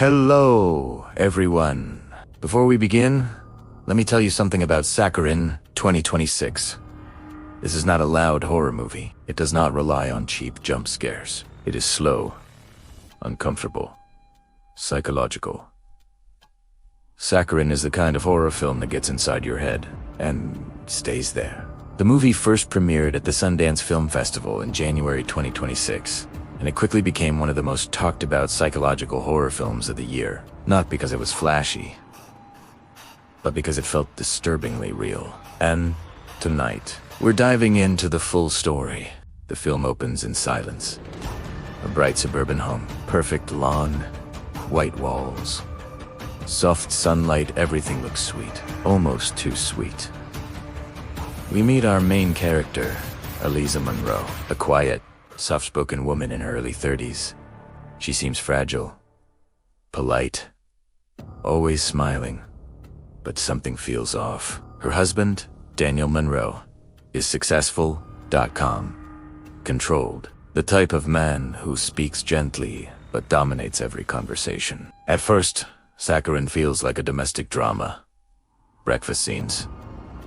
Hello, everyone. Before we begin, let me tell you something about Saccharine 2026. This is not a loud horror movie. It does not rely on cheap jump scares. It is slow, uncomfortable, psychological. Saccharine is the kind of horror film that gets inside your head and stays there. The movie first premiered at the Sundance Film Festival in January 2026, and it quickly became one of the most talked about psychological horror films of the year. Not because it was flashy, but because it felt disturbingly real. And tonight, we're diving into the full story. The film opens in silence. A bright suburban home, perfect lawn, white walls, soft sunlight, everything looks sweet, almost too sweet. We meet our main character, Eliza Monroe, a quiet, soft-spoken woman in her early 30s. She seems fragile, polite, always smiling, but something feels off. Her husband, Daniel Monroe, is successful, calm, controlled, the type of man who speaks gently but dominates every conversation. At first, Saccharine feels like a domestic drama. Breakfast scenes,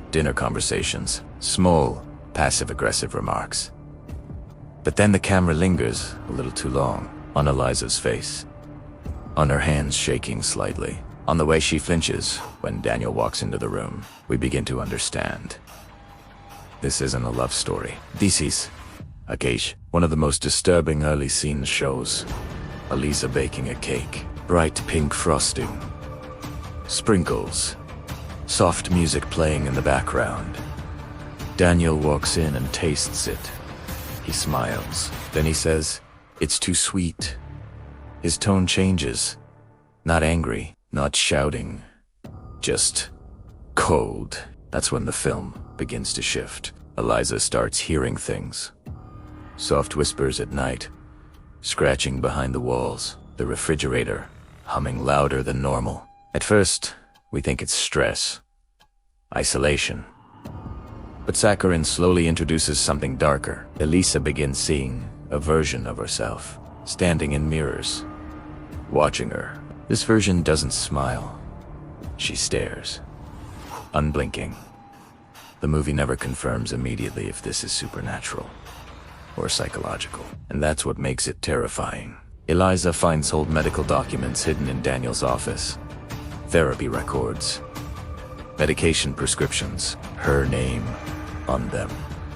dinner conversations, small, passive-aggressive remarks. But then the camera lingers a little too long on Eliza's face, on her hands shaking slightly, on the way she flinches when Daniel walks into the room. We begin to understand. This isn't a love story. This is a case. One of the most disturbing early scenes shows Eliza baking a cake. Bright pink frosting, sprinkles, soft music playing in the background. Daniel walks in and tastes it. He smiles. Then he says, "It's too sweet." His tone changes. Not angry, not shouting, just cold. That's when the film begins to shift. Eliza starts hearing things. Soft whispers at night, scratching behind the walls, the refrigerator humming louder than normal. At first, we think it's stress, isolation. But Saccharine slowly introduces something darker. Eliza begins seeing a version of herself, standing in mirrors, watching her. This version doesn't smile. She stares, unblinking. The movie never confirms immediately if this is supernatural or psychological, and that's what makes it terrifying. Eliza finds old medical documents hidden in Daniel's office, therapy records, medication prescriptions, her name on them.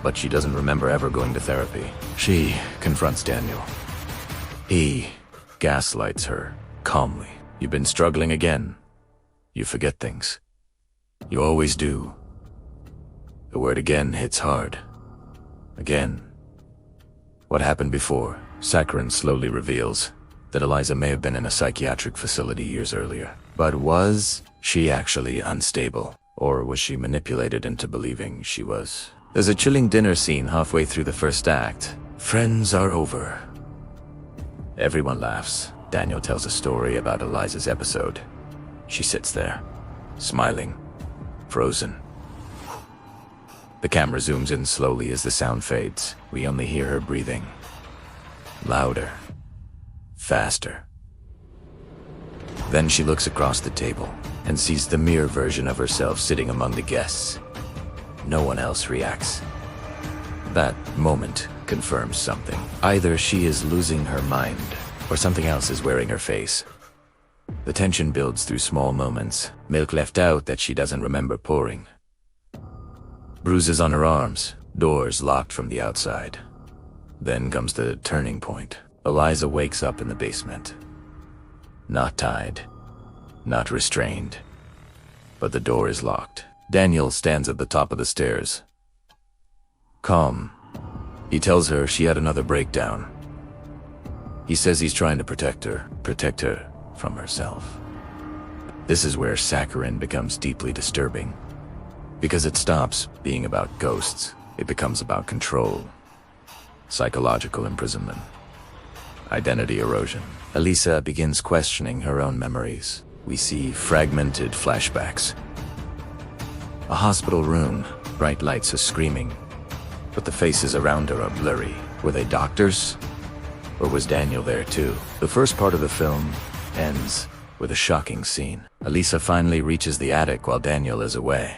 But she doesn't remember ever going to therapy. She confronts Daniel. He gaslights her calmly. "You've been struggling again. You forget things. You always do." The word again hits hard. Again. What happened before? Saccharine slowly reveals that Eliza may have been in a psychiatric facility years earlier. But was she actually unstable? Or was she manipulated into believing she was? There's a chilling dinner scene halfway through the first act. Friends are over. Everyone laughs. Daniel tells a story about Eliza's episode. She sits there, smiling, frozen. The camera zooms in slowly as the sound fades. We only hear her breathing. Louder, faster. Then she looks across the table and sees the mirror version of herself sitting among the guests. No one else reacts. That moment confirms something. Either she is losing her mind, or something else is wearing her face. The tension builds through small moments. Milk left out that she doesn't remember pouring. Bruises on her arms, doors locked from the outside. Then comes the turning point. Eliza wakes up in the basement. Not tied, not restrained, but the door is locked. Daniel stands at the top of the stairs. Calm. He tells her she had another breakdown. He says he's trying to protect her from herself. This is where Saccharine becomes deeply disturbing. Because it stops being about ghosts. It becomes about control, psychological imprisonment, identity erosion. Eliza begins questioning her own memories. We see fragmented flashbacks. A hospital room, bright lights are screaming, but the faces around her are blurry. Were they doctors? Or was Daniel there too? The first part of the film ends with a shocking scene. Elisa finally reaches the attic while Daniel is away.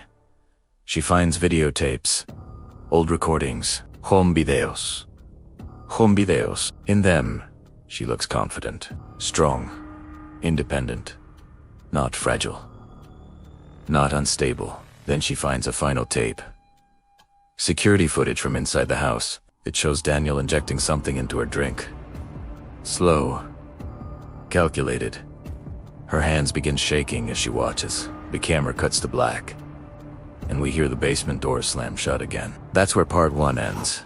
She finds videotapes, old recordings, home videos. In them, she looks confident, strong, independent, not fragile, not unstable. Then she finds a final tape. Security footage from inside the house. It shows Daniel injecting something into her drink. Slow, calculated. Her hands begin shaking as she watches. The camera cuts to black, and we hear the basement door slam shut again. That's where part 1 ends.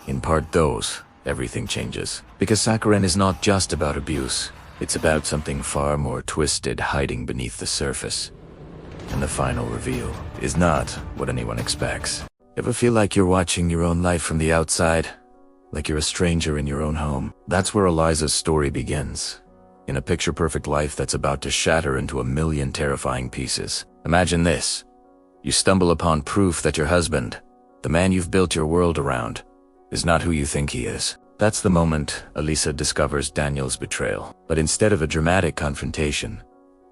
In part 2, everything changes. Because Saccharine is not just about abuse. It's about something far more twisted hiding beneath the surface. And the final reveal is not what anyone expects. Ever feel like you're watching your own life from the outside? Like you're a stranger in your own home? That's where Eliza's story begins. In a picture-perfect life that's about to shatter into a million terrifying pieces. Imagine this. You stumble upon proof that your husband, the man you've built your world around, is not who you think he is. That's the moment Elisa discovers Daniel's betrayal. But instead of a dramatic confrontation,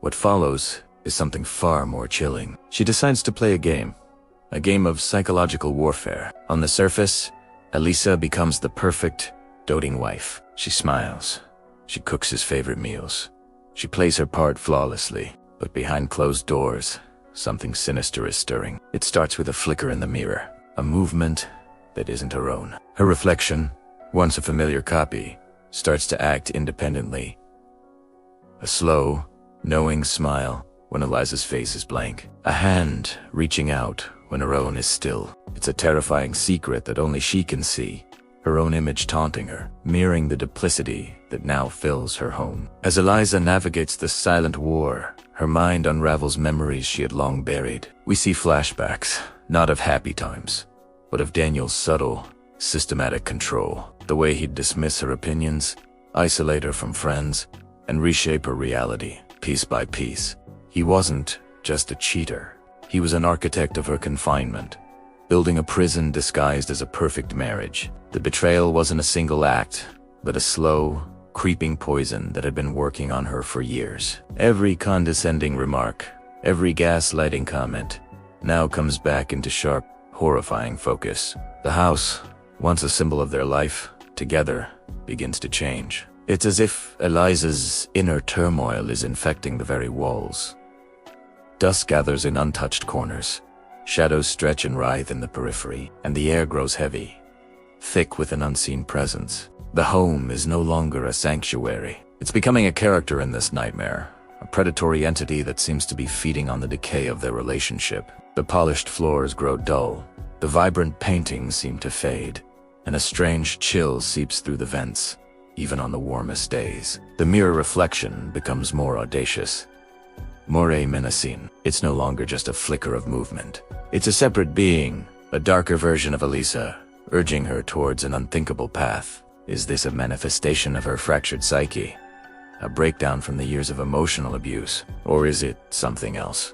what follows is something far more chilling. She decides to play a game of psychological warfare. On the surface, Elisa becomes the perfect, doting wife. She smiles. She cooks his favorite meals. She plays her part flawlessly. But behind closed doors, something sinister is stirring. It starts with a flicker in the mirror, a movement that isn't her own. Her reflection, once a familiar copy, starts to act independently. A slow, knowing smile when Eliza's face is blank. A hand reaching out when her own is still. It's a terrifying secret that only she can see. Her own image taunting her, mirroring the duplicity that now fills her home. As Eliza navigates this silent war, her mind unravels memories she had long buried. We see flashbacks, not of happy times, but of Daniel's subtle, systematic control. The way he'd dismiss her opinions, isolate her from friends, and reshape her reality, piece by piece. He wasn't just a cheater. He was an architect of her confinement, building a prison disguised as a perfect marriage. The betrayal wasn't a single act, but a slow, creeping poison that had been working on her for years. Every condescending remark, every gaslighting comment, now comes back into sharp, horrifying focus. The house, once a symbol of their life, together, begins to change. It's as if Eliza's inner turmoil is infecting the very walls. Dust gathers in untouched corners. Shadows stretch and writhe in the periphery, and the air grows heavy, thick with an unseen presence. The home is no longer a sanctuary. It's becoming a character in this nightmare, a predatory entity that seems to be feeding on the decay of their relationship. The polished floors grow dull, the vibrant paintings seem to fade, and a strange chill seeps through the vents, even on the warmest days. The mirror reflection becomes more audacious, more menacing. It's no longer just a flicker of movement. It's a separate being, a darker version of Elisa, urging her towards an unthinkable path. Is this a manifestation of her fractured psyche? A breakdown from the years of emotional abuse? Or is it something else?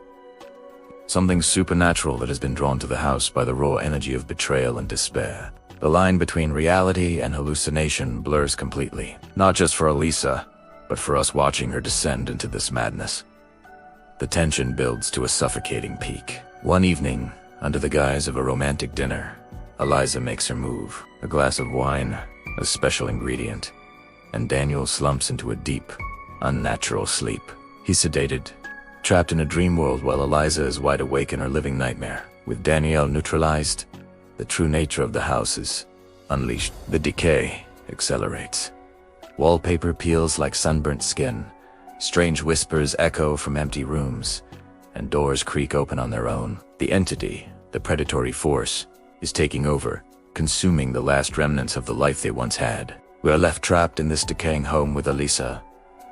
Something supernatural that has been drawn to the house by the raw energy of betrayal and despair. The line between reality and hallucination blurs completely. Not just for Elisa, but for us watching her descend into this madness. The tension builds to a suffocating peak. One evening, under the guise of a romantic dinner, Eliza makes her move. A glass of wine, a special ingredient, and Daniel slumps into a deep, unnatural sleep. He's sedated, trapped in a dream world while Eliza is wide awake in her living nightmare. With Danielle neutralized, the true nature of the house is unleashed. The decay accelerates. Wallpaper peels like sunburnt skin. Strange whispers echo from empty rooms, and doors creak open on their own. The entity, the predatory force, is taking over, consuming the last remnants of the life they once had. We are left trapped in this decaying home with Elisa,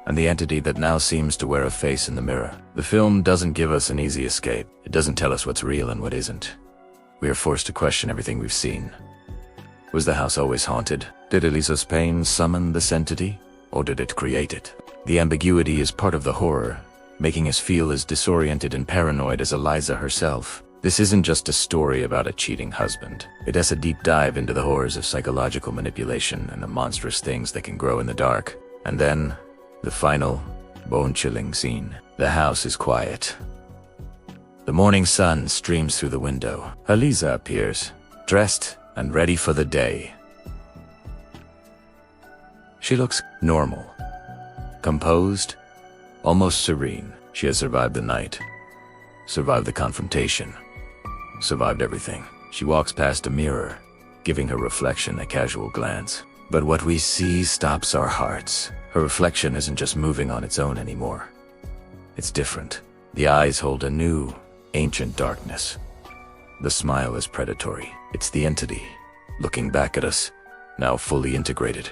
and the entity that now seems to wear a face in the mirror. The film doesn't give us an easy escape. It doesn't tell us what's real and what isn't. We are forced to question everything we've seen. Was the house always haunted? Did Elisa's pain summon this entity, or did it create it? The ambiguity is part of the horror, making us feel as disoriented and paranoid as Eliza herself. This isn't just a story about a cheating husband. It has a deep dive into the horrors of psychological manipulation and the monstrous things that can grow in the dark. And then, the final, bone-chilling scene. The house is quiet. The morning sun streams through the window. Eliza appears, dressed and ready for the day. She looks normal, composed, almost serene. She has survived the night, survived the confrontation, survived everything. She walks past a mirror, giving her reflection a casual glance. But what we see stops our hearts. Her reflection isn't just moving on its own anymore. It's different. The eyes hold a new, ancient darkness. The smile is predatory. It's the entity, looking back at us, now fully integrated,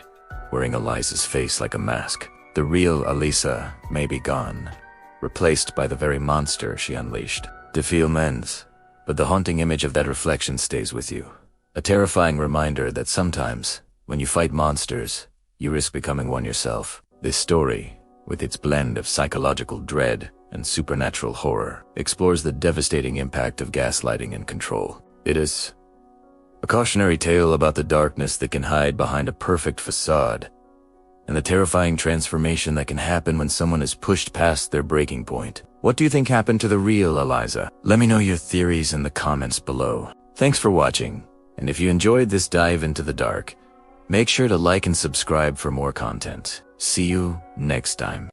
wearing Eliza's face like a mask. The real Elisa may be gone, replaced by the very monster she unleashed. The film ends, but the haunting image of that reflection stays with you. A terrifying reminder that sometimes, when you fight monsters, you risk becoming one yourself. This story, with its blend of psychological dread and supernatural horror, explores the devastating impact of gaslighting and control. It is a cautionary tale about the darkness that can hide behind a perfect facade, and the terrifying transformation that can happen when someone is pushed past their breaking point. What do you think happened to the real Eliza? Let me know your theories in the comments below. Thanks for watching, and if you enjoyed this dive into the dark, make sure to like and subscribe for more content. See you next time.